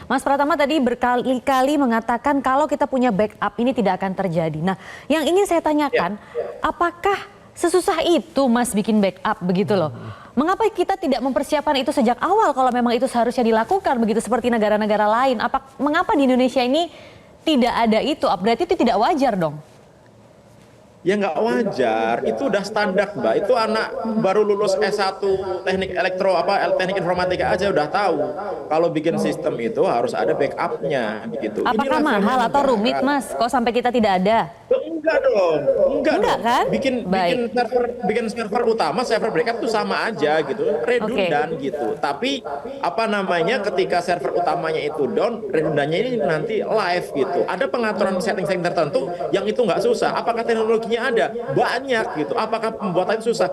Mas Pratama tadi berkali-kali mengatakan kalau kita punya backup ini tidak akan terjadi. Nah, yang ingin saya tanyakan, apakah sesusah itu Mas bikin backup begitu loh? Mengapa kita tidak mempersiapkan itu sejak awal kalau memang itu seharusnya dilakukan begitu seperti negara-negara lain? Mengapa di Indonesia ini tidak ada itu? Berarti itu tidak wajar dong? Ya nggak wajar, itu udah standar Mbak. Itu anak baru lulus S1 teknik teknik informatika aja udah tahu. Kalau bikin sistem itu harus ada backupnya begitu. Apakah mahal atau rumit Mas? Kok sampai kita tidak ada? Enggak dong, enggak dong. Kan? Bikin server utama, server backup itu sama aja gitu, redundan gitu. Tapi ketika server utamanya itu down, redundannya ini nanti live gitu. Ada pengaturan setting-setting tertentu yang itu nggak susah. Apakah teknologinya ada? Banyak gitu. Apakah pembuatannya susah?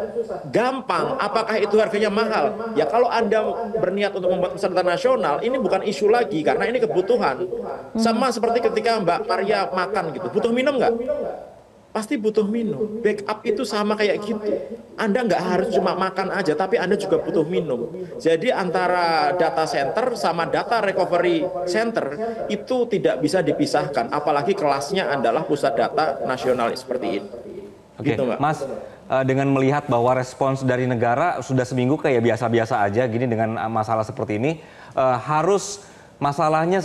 Gampang. Apakah itu harganya mahal? Ya kalau Anda berniat untuk membuat pesan internasional, ini bukan isu lagi karena ini kebutuhan. Sama seperti ketika Mbak Maria makan gitu, butuh minum nggak? Pasti butuh minum. Backup itu sama kayak gitu. Anda nggak harus cuma makan aja, tapi Anda juga butuh minum. Jadi antara data center sama data recovery center itu tidak bisa dipisahkan. Apalagi kelasnya adalah pusat data nasional seperti ini. Oke, Gitu, Mbak. Mas, dengan melihat bahwa respons dari negara sudah seminggu kayak biasa-biasa aja gini dengan masalah seperti ini, masalahnya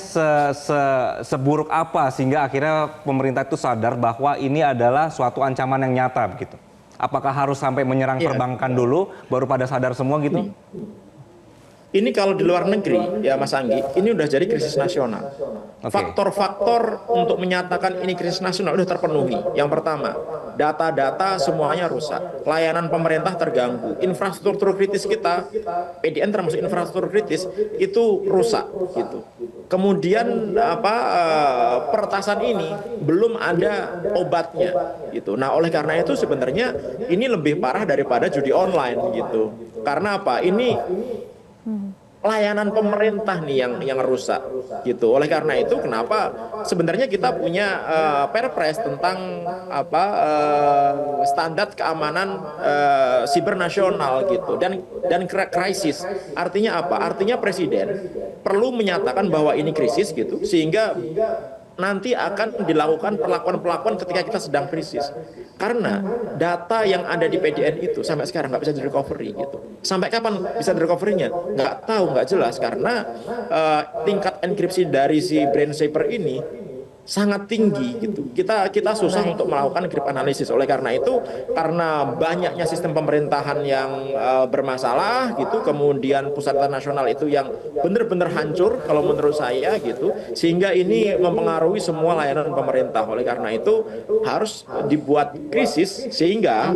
seburuk apa sehingga akhirnya pemerintah itu sadar bahwa ini adalah suatu ancaman yang nyata begitu? Apakah harus sampai menyerang perbankan dulu baru pada sadar semua gitu? Ini kalau di luar negeri, ya Mas Anggi, ini udah jadi krisis nasional. Faktor-faktor untuk menyatakan ini krisis nasional udah terpenuhi. Yang pertama, data-data semuanya rusak. Layanan pemerintah terganggu. Infrastruktur kritis kita, PDN termasuk infrastruktur kritis, itu rusak. Gitu. Kemudian peretasan ini belum ada obatnya. Gitu. Nah oleh karena itu sebenarnya ini lebih parah daripada judi online. Gitu. Karena apa? Ini layanan pemerintah nih yang rusak gitu. Oleh karena itu kenapa sebenarnya kita punya Perpres tentang standar keamanan siber nasional gitu dan krisis. Artinya apa? Artinya presiden perlu menyatakan bahwa ini krisis gitu sehingga nanti akan dilakukan perlakuan-perlakuan ketika kita sedang krisis. Karena data yang ada di PDN itu sampai sekarang nggak bisa di-recovery gitu. Sampai kapan bisa di-recovery-nya? Nggak tahu, nggak jelas. Karena tingkat enkripsi dari si brain saver ini sangat tinggi gitu. Kita susah untuk melakukan crypt analysis. Oleh karena itu, karena banyaknya sistem pemerintahan yang bermasalah gitu, kemudian pusat data nasional itu yang benar-benar hancur kalau menurut saya gitu, sehingga ini mempengaruhi semua layanan pemerintah. Oleh karena itu harus dibuat krisis sehingga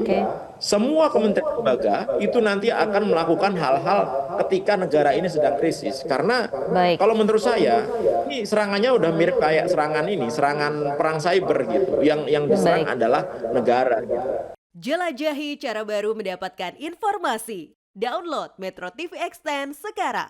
semua kementerian lembaga itu nanti akan melakukan hal-hal ketika negara ini sedang krisis. Karena kalau menurut saya ini serangannya udah mirip kayak serangan perang cyber gitu. Yang diserang adalah negara gitu. Jelajahi cara baru mendapatkan informasi. Download Metro TV Extend sekarang.